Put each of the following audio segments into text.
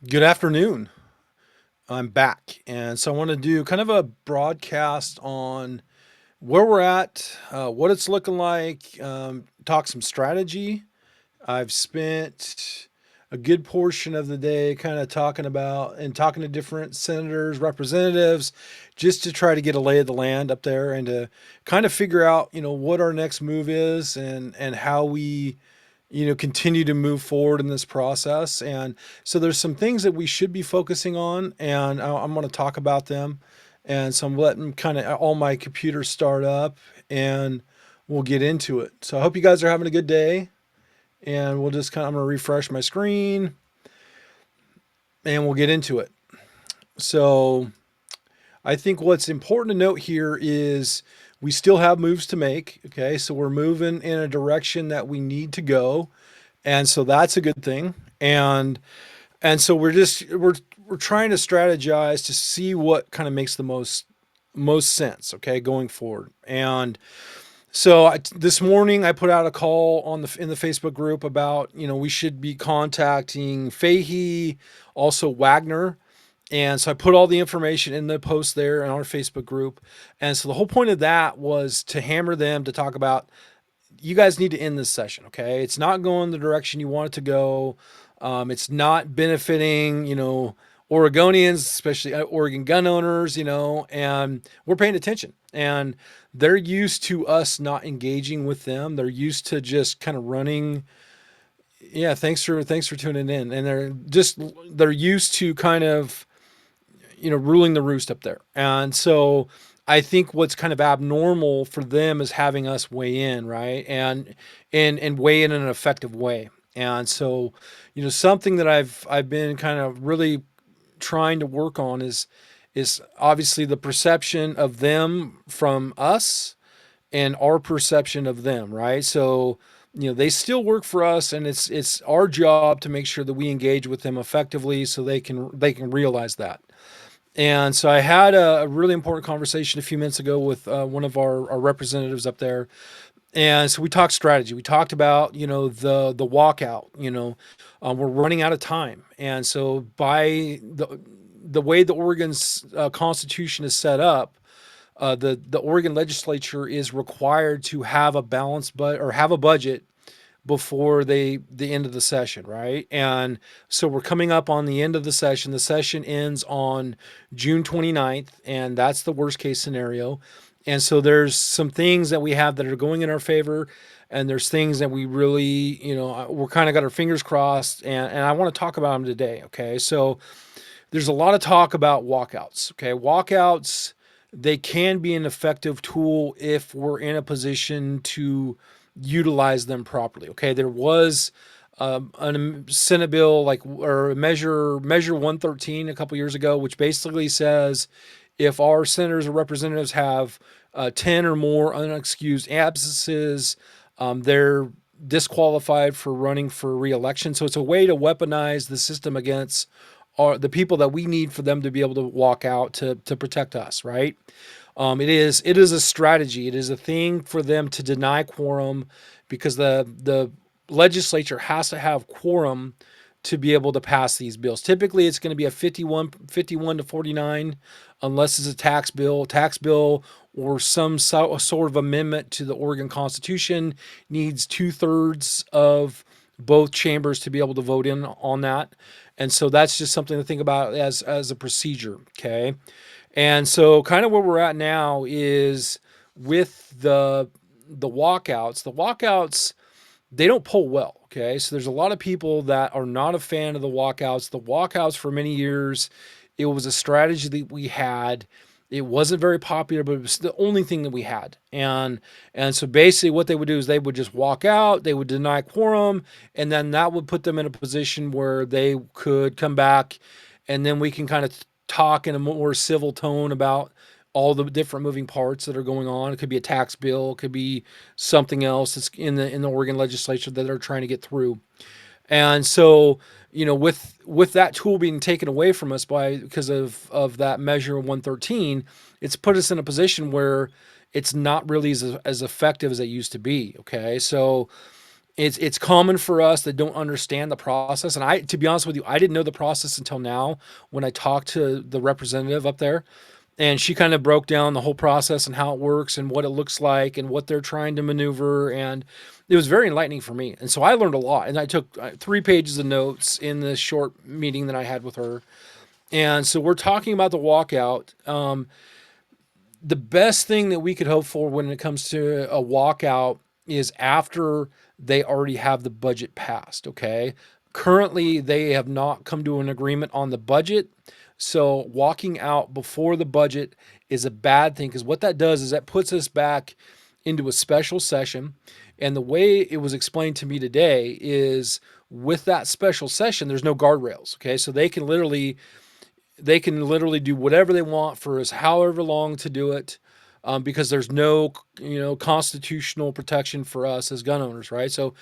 Good afternoon. I'm back. And so I want to do kind of a broadcast on where we're at, what it's looking like, talk some strategy. I've spent a good portion of the day kind of talking about and talking to different senators, representatives, just to try to get a lay of the land up there and to kind of figure out, what our next move is and how we continue to move forward in this process. And so there's some things that we should be focusing on, and I'm going to talk about them. And so I'm letting kind of all my computers start up, and we'll get into it. So I hope you guys are having a good day, and we'll just kind of, I'm going to refresh my screen, and we'll get into it. So I think what's important to note here is we still have moves to make. Okay, so we're moving in a direction that we need to go, and so that's a good thing. And so we're trying to strategize to see what kind of makes the most sense, okay, going forward. And so this morning I put out a call on the in the Facebook group about we should be contacting Fahey, also Wagner. And so I put all the information in the post there in our Facebook group. And so the whole point of that was to hammer them to talk about, you guys need to end this session, okay? It's not going the direction you want it to go. It's not benefiting, Oregonians, especially Oregon gun owners, and we're paying attention. And they're used to us not engaging with them. They're used to just kind of running. Yeah, thanks for tuning in. And they're used to kind of ruling the roost up there. And so I think what's kind of abnormal for them is having us weigh in, right? And weigh in an effective way. And so, something that I've been kind of really trying to work on is obviously the perception of them from us and our perception of them, right? So, they still work for us, and it's our job to make sure that we engage with them effectively so they can realize that. And so I had a really important conversation a few minutes ago with one of our representatives up there. And so we talked strategy. We talked about, the walkout, we're running out of time. And so by the way the Oregon's constitution is set up, the Oregon legislature is required to have a balanced or have a budget before the end of the session, right? And so we're coming up on the end of the session. The session ends on June 29th, and that's the worst case scenario. And so there's some things that we have that are going in our favor, and there's things that we really, we're kind of got our fingers crossed, and I want to talk about them today, okay? So there's a lot of talk about walkouts, okay? Walkouts, they can be an effective tool if we're in a position to utilize them properly. Okay, there was a Senate bill or measure 113 a couple years ago, which basically says if our senators or representatives have 10 or more unexcused absences, they're disqualified for running for reelection. So it's a way to weaponize the system against the people that we need for them to be able to walk out to protect us, right? It is a strategy. It is a thing for them to deny quorum because the legislature has to have quorum to be able to pass these bills. Typically, it's going to be a 51 to 49, unless it's a tax bill or some sort of amendment to the Oregon Constitution needs 2/3 of both chambers to be able to vote in on that. And so that's just something to think about as a procedure. Okay. And so kind of where we're at now is with the walkouts. The walkouts, they don't pull well. Okay. So there's a lot of people that are not a fan of the walkouts. The walkouts for many years, it was a strategy that we had. It wasn't very popular, but it was the only thing that we had. And so basically what they would do is they would just walk out, they would deny quorum, and then that would put them in a position where they could come back, and then we can kind of talk in a more civil tone about all the different moving parts that are going on. It could be a tax bill, it could be something else that's in the Oregon legislature that they're trying to get through. And so, with that tool being taken away from us because of that measure 113, it's put us in a position where it's not really as effective as it used to be. Okay, so It's common for us that don't understand the process. And I, to be honest with you, I didn't know the process until now when I talked to the representative up there, and she kind of broke down the whole process and how it works and what it looks like and what they're trying to maneuver. And it was very enlightening for me. And so I learned a lot. And I took 3 pages of notes in this short meeting that I had with her. And so we're talking about the walkout. The best thing that we could hope for when it comes to a walkout is after they already have the budget passed. Okay. Currently, they have not come to an agreement on the budget. So, walking out before the budget is a bad thing, because what that does is that puts us back into a special session. And the way it was explained to me today is with that special session, there's no guardrails. Okay. So they can literally do whatever they want for us, however long to do it, because there's no constitutional protection for us as gun owners, right? So,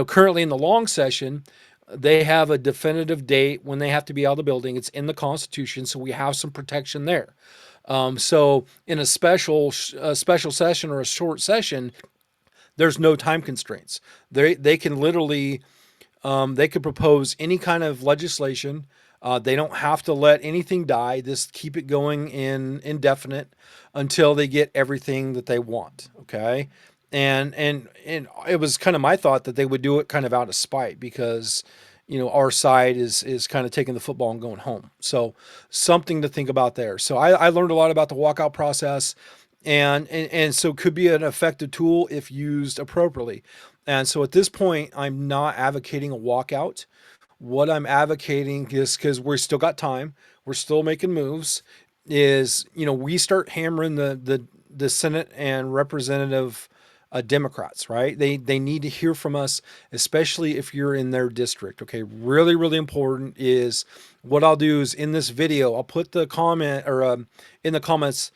currently in the long session, they have a definitive date when they have to be out of the building. It's in the Constitution, so we have some protection there. So in a special session or a short session, there's no time constraints. They can literally they could propose any kind of legislation. They don't have to let anything die. Just keep it going in indefinite until they get everything that they want. Okay, and it was kind of my thought that they would do it kind of out of spite, because our side is kind of taking the football and going home. So something to think about there. So I learned a lot about the walkout process, and so could be an effective tool if used appropriately. And so at this point, I'm not advocating a walkout. What I'm advocating is, because we still got time, we're still making moves, is we start hammering the Senate and Representative Democrats, right? They need to hear from us, especially if you're in their district. Okay, really, really important is what I'll do is in this video, I'll put the comment or in the comments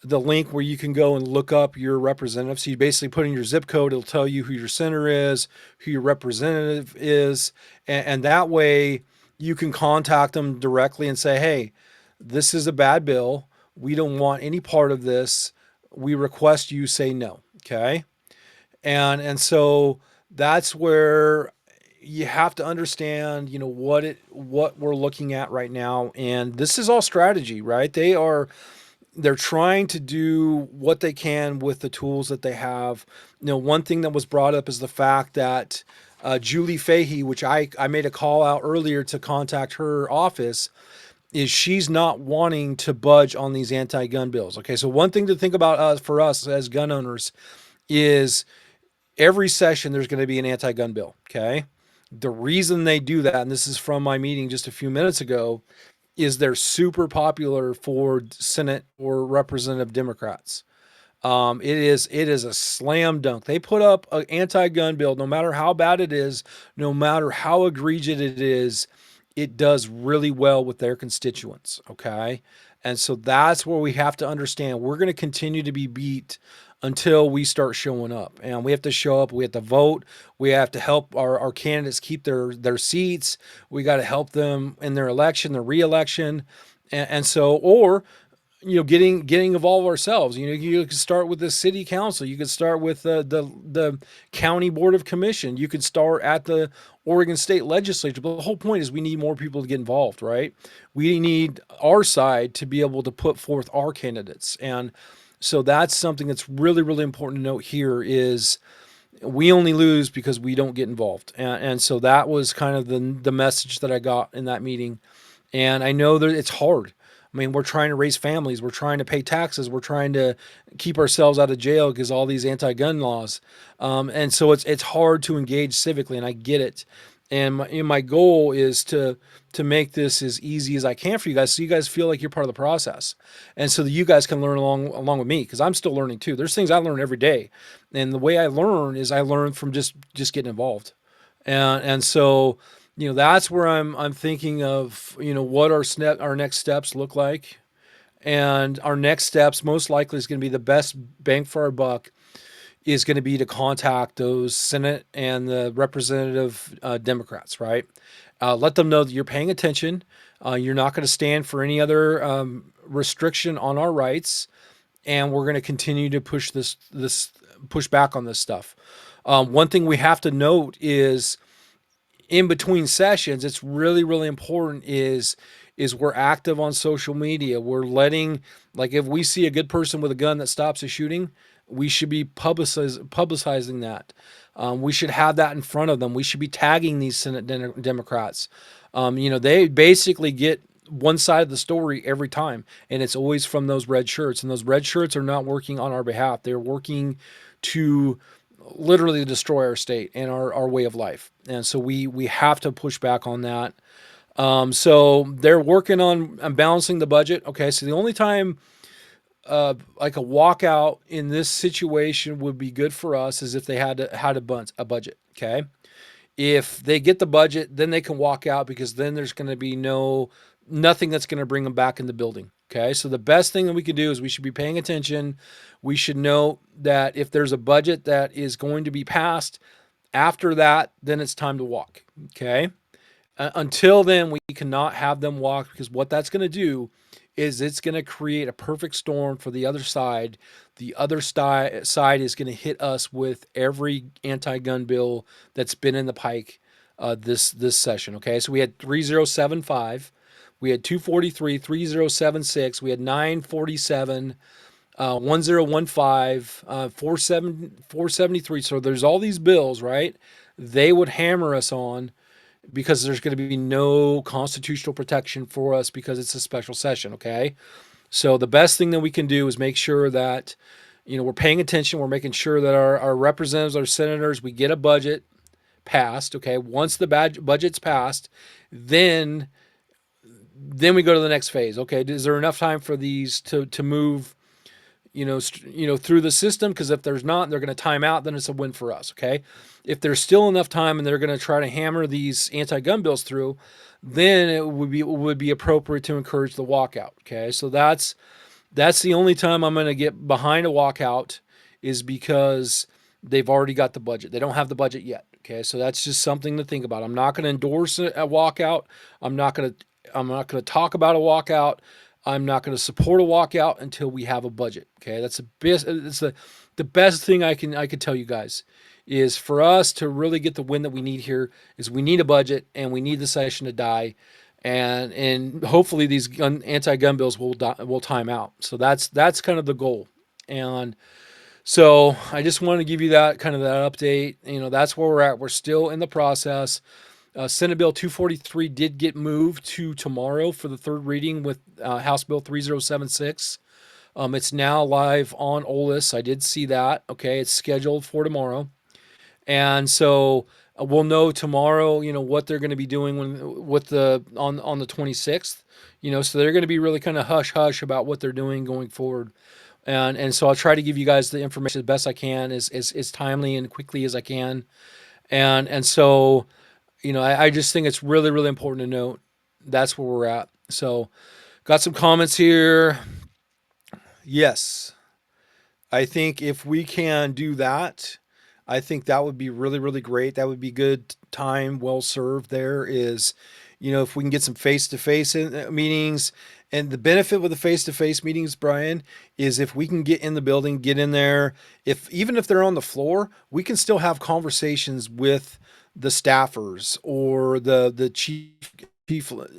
the link where you can go and look up your representative. So you basically put in your zip code, it'll tell you who your senator is, who your representative is, and that way you can contact them directly and say, hey, this is a bad bill. We don't want any part of this. We request you say no. Okay. And so that's where you have to understand, what we're looking at right now. And this is all strategy, right? They're trying to do what they can with the tools that they have. One thing that was brought up is the fact that Julie Fahey, which I made a call out earlier to contact her office, is she's not wanting to budge on these anti-gun bills. Okay, so one thing to think about for us as gun owners is every session there's going to be an anti-gun bill. Okay, the reason they do that, and this is from my meeting just a few minutes ago, is they're super popular for Senate or Representative Democrats. It is a slam dunk. They put up an anti-gun bill, no matter how bad it is, no matter how egregious it is, it does really well with their constituents. Okay, and so that's where we have to understand we're going to continue to be beat until we start showing up, and we have to show up. We have to vote. We have to help our candidates keep their seats. We got to help them in their election, their reelection, and so, or getting involved ourselves. You could start with the city council. You could start with the county board of commission. You could start at the Oregon state legislature. But the whole point is we need more people to get involved, right? We need our side to be able to put forth our candidates. And so that's something that's really, really important to note here is we only lose because we don't get involved. And so that was kind of the message that I got in that meeting. And I know that it's hard. I mean, we're trying to raise families. We're trying to pay taxes. We're trying to keep ourselves out of jail because all these anti-gun laws. And so it's hard to engage civically, and I get it. And my goal is to make this as easy as I can for you guys, so you guys feel like you're part of the process, and so that you guys can learn along with me, because I'm still learning too. There's things I learn every day, and the way I learn is I learn from just getting involved, and so that's where I'm thinking of what our next steps look like, and our next steps most likely is going to be the best bang for our buck is going to be to contact those Senate and the representative Democrats, right? Let them know that you're paying attention. You're not going to stand for any other restriction on our rights, and we're going to continue to push back on this stuff. One thing we have to note is in between sessions, it's really, really important is we're active on social media. We're letting, like, if we see a good person with a gun that stops a shooting, we should be publicizing that. We should have that in front of them. We should be tagging these Senate Democrats. They basically get one side of the story every time, and it's always from those red shirts. And those red shirts are not working on our behalf. They're working to literally destroy our state and our way of life. And so we have to push back on that. So they're working on balancing the budget. Okay, so the only time like a walkout in this situation would be good for us is if they had a budget. Okay, if they get the budget, then they can walk out because then there's going to be nothing that's going to bring them back in the building. Okay, so the best thing that we can do is we should be paying attention. We should know that if there's a budget that is going to be passed after that, then it's time to walk. Okay, until then, we cannot have them walk because what that's going to do is it's going to create a perfect storm for the other side. The other side is going to hit us with every anti-gun bill that's been in the pike this session. Okay, so we had 3075, we had 243, 3076, we had 947, 1015, 473. So there's all these bills, right? They would hammer us on because there's going to be no constitutional protection for us because it's a special session. Okay. So the best thing that we can do is make sure that, we're paying attention. We're making sure that our representatives, our senators, we get a budget passed. Okay. Once the budget's passed, then we go to the next phase. Okay. Is there enough time for these to move through the system? Because if there's not, they're going to time out. Then it's a win for us. Okay. If there's still enough time and they're going to try to hammer these anti-gun bills through, then it would be appropriate to encourage the walkout. Okay. So that's the only time I'm going to get behind a walkout is because they've already got the budget. They don't have the budget yet. Okay. So that's just something to think about. I'm not going to endorse a walkout. I'm not going to talk about a walkout. I'm not going to support a walkout until we have a budget. Okay, that's the best. It's the best thing I can tell you guys is for us to really get the win that we need here is we need a budget and we need the session to die, and hopefully these anti-gun bills will time out. So that's kind of the goal. And so I just want to give you that update. That's where we're at. We're still in the process. Senate Bill 243 did get moved to tomorrow for the third reading with House Bill 3076. It's now live on OLIS. I did see that. Okay, it's scheduled for tomorrow, and so we'll know tomorrow. What they're going to be doing on the 26th. So they're going to be really kind of hush hush about what they're doing going forward, and so I'll try to give you guys the information as best I can, as timely and quickly as I can, and so. I just think it's really, really important to note that's where we're at. So, got some comments here. Yes, I think if we can do that, I think that would be really, really great. That would be good time well served. There is, if we can get some face to face meetings. And the benefit with the face to face meetings, Brian, is if we can get in the building, get in there, even if they're on the floor, we can still have conversations with the staffers or the chief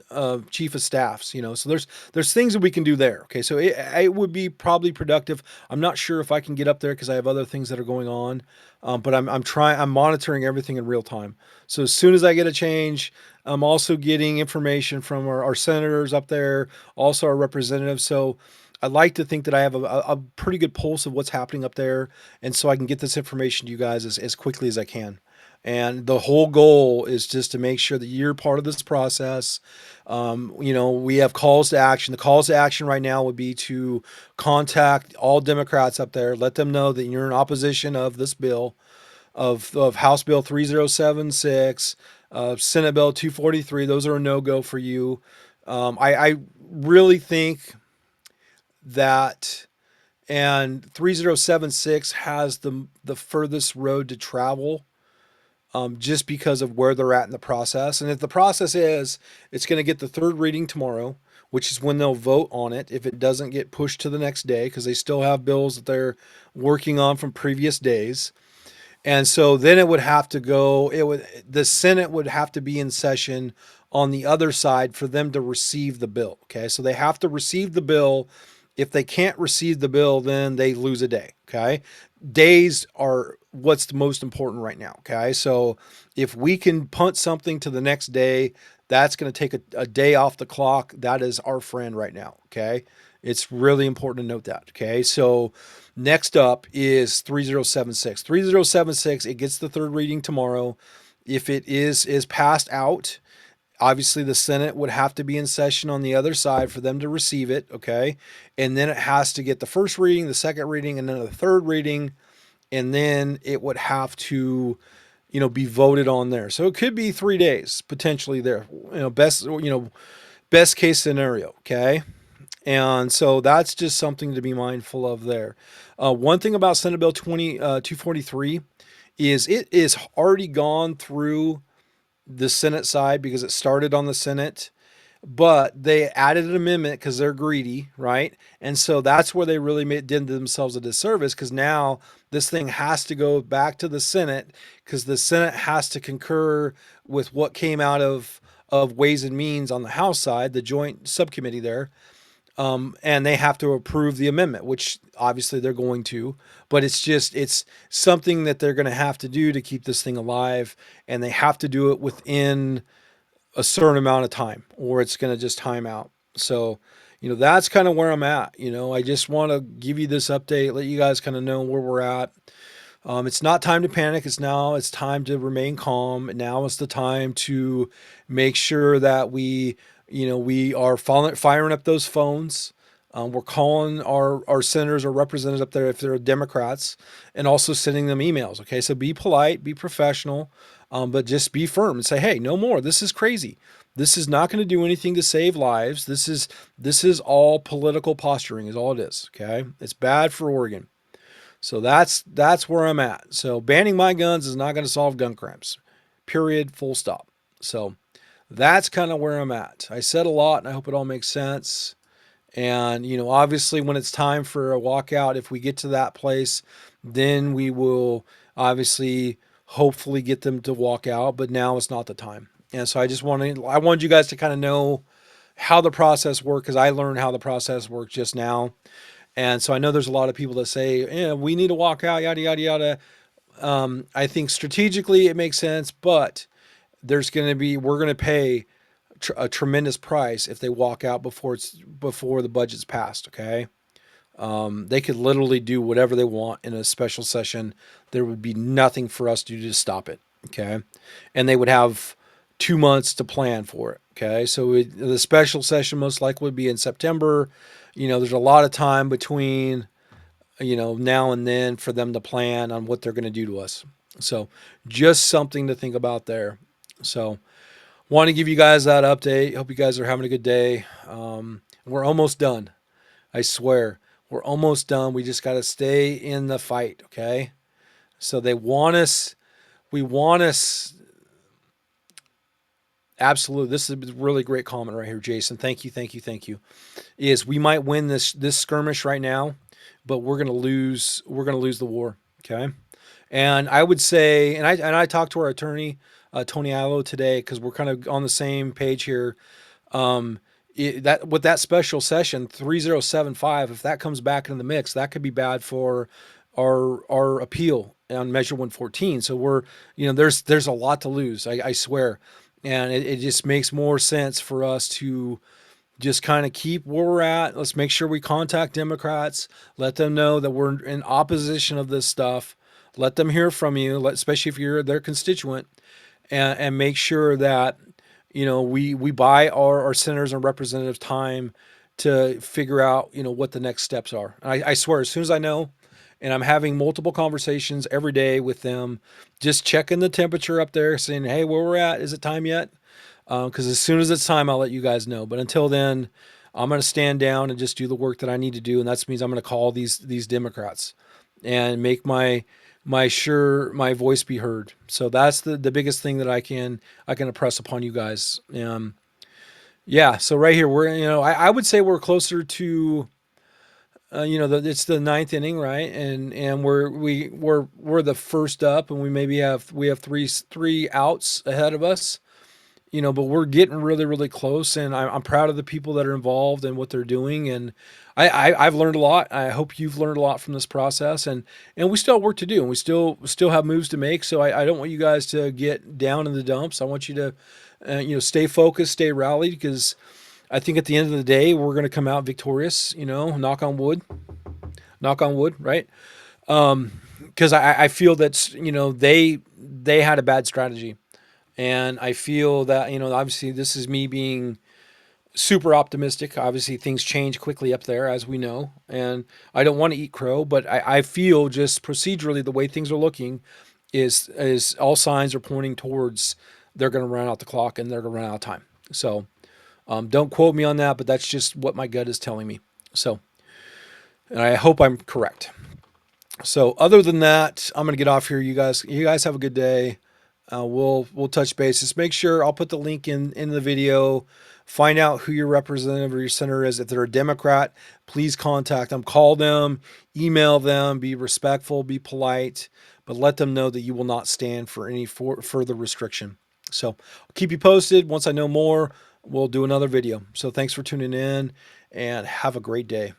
of staffs. So there's things that we can do there. Okay, so it would be probably productive. I'm not sure if I can get up there because I have other things that are going on, but I'm monitoring everything in real time. So as soon as I get a change, I'm also getting information from our senators up there, also our representatives. So I like to think that I have a pretty good pulse of what's happening up there, and so I can get this information to you guys as quickly as I can. And the whole goal is just to make sure that you're part of this process. We have calls to action. The calls to action right now would be to contact all Democrats up there, let them know that you're in opposition of this bill, of House Bill 3076, Senate Bill 243. Those are a no-go for you. I really think that, and 3076 has the furthest road to travel, just because of where they're at in the process. And if the process is, it's going to get the third reading tomorrow, which is when they'll vote on it if it doesn't get pushed to the next day, because they still have bills that they're working on from previous days. And so then it would have to go, the Senate would have to be in session on the other side for them to receive the bill. Okay. So they have to receive the bill. If they can't receive the bill, then they lose a day. Okay. Days are what's the most important right now. Okay. So if we can punt something to the next day, that's going to take a day off the clock. That is our friend right now. Okay. It's really important to note that. Okay. So next up is 3076. 3076, it gets the third reading tomorrow. If it is passed out, obviously the Senate would have to be in session on the other side for them to receive it, okay? And then it has to get the first reading, the second reading, and then the third reading, and then it would have to, be voted on there. So it could be 3 days potentially there. Best case scenario, okay? And so that's just something to be mindful of there. One thing about Senate Bill 243 is it is already gone through the Senate side because it started on the Senate, but they added an amendment because they're greedy, right? And so that's where they really did themselves a disservice because now this thing has to go back to the Senate because the Senate has to concur with what came out of Ways and Means on the House side, the joint subcommittee there, and they have to approve the amendment, which obviously they're going to. But it's something that they're going to have to do to keep this thing alive, and they have to do it within a certain amount of time, or it's going to just time out. So, that's kind of where I'm at. I just want to give you this update, let you guys kind of know where we're at. It's not time to panic. It's time to remain calm. Now is the time to make sure that we are firing up those phones. We're calling our senators or representatives up there if they're Democrats, and also sending them emails. Okay, so be polite, be professional, but just be firm and say, "Hey, no more. This is crazy. This is not going to do anything to save lives. This is all political posturing. Is all it is. Okay, it's bad for Oregon." So that's where I'm at. So banning my guns is not going to solve gun crimes. Period. Full stop. So that's kind of where I'm at. I said a lot, and I hope it all makes sense. And obviously, when it's time for a walkout, if we get to that place, then we will obviously, hopefully, get them to walk out. But now it's not the time. And so I wanted you guys to kind of know how the process works because I learned how the process works just now. And so I know there's a lot of people that say, yeah, we need to walk out, yada, yada, yada. I think strategically it makes sense, but we're going to pay a tremendous price if they walk out before the budget's passed. Okay. They could literally do whatever they want in a special session. There would be nothing for us to do to stop it. Okay. And they would have 2 months to plan for it. Okay. So the special session most likely would be in September. There's a lot of time between, now and then for them to plan on what they're going to do to us. So just something to think about there. So want to give you guys that update. Hope you guys are having a good day. We're almost done. I swear. We're almost done. We just got to stay in the fight. Okay. So they want us. We want us. Absolutely. This is a really great comment right here, Jason. Thank you. Thank you. Thank you. Is we might win this skirmish right now, but we're gonna lose. We're gonna lose the war. Okay. And I would say, and I talked to our attorney, Tony Allo today because we're kind of on the same page here. That with that special session 3075, if that comes back in the mix, that could be bad for our appeal on Measure 114. So there's a lot to lose. I swear, and it just makes more sense for us to just kind of keep where we're at. Let's make sure we contact Democrats, let them know that we're in opposition of this stuff. Let them hear from you, especially if you're their constituent, and make sure that we buy our senators and representatives time to figure out what the next steps are. I swear, as soon as I know, and I'm having multiple conversations every day with them, just checking the temperature up there, saying, "Hey, where we're at? Is it time yet?" Because as soon as it's time, I'll let you guys know. But until then, I'm going to stand down and just do the work that I need to do, and that means I'm going to call these Democrats and make my voice be heard. So that's the biggest thing that I can impress upon you guys. Yeah. So right here, we're I would say we're closer to it's the ninth inning, right? And we're the first up, and we have three outs ahead of us. But we're getting really, really close, and I'm proud of the people that are involved and what they're doing. And I've learned a lot. I hope you've learned a lot from this process, and we still have work to do, and we still have moves to make. So I don't want you guys to get down in the dumps. I want you to, stay focused, stay rallied, because I think at the end of the day, we're going to come out victorious. Knock on wood, right? Because I feel that they had a bad strategy. And I feel that, obviously this is me being super optimistic. Obviously things change quickly up there, as we know. And I don't want to eat crow, but I feel just procedurally the way things are looking is all signs are pointing towards they're going to run out the clock and they're going to run out of time. So don't quote me on that, but that's just what my gut is telling me. So, and I hope I'm correct. So other than that, I'm going to get off here. You guys have a good day. We'll touch bases. Make sure I'll put the link in the video. Find out who your representative or your senator is. If they're a Democrat, please contact them. Call them, email them. Be respectful, be polite, but let them know that you will not stand for any further restriction. So I'll keep you posted. Once I know more, we'll do another video. So thanks for tuning in, and have a great day.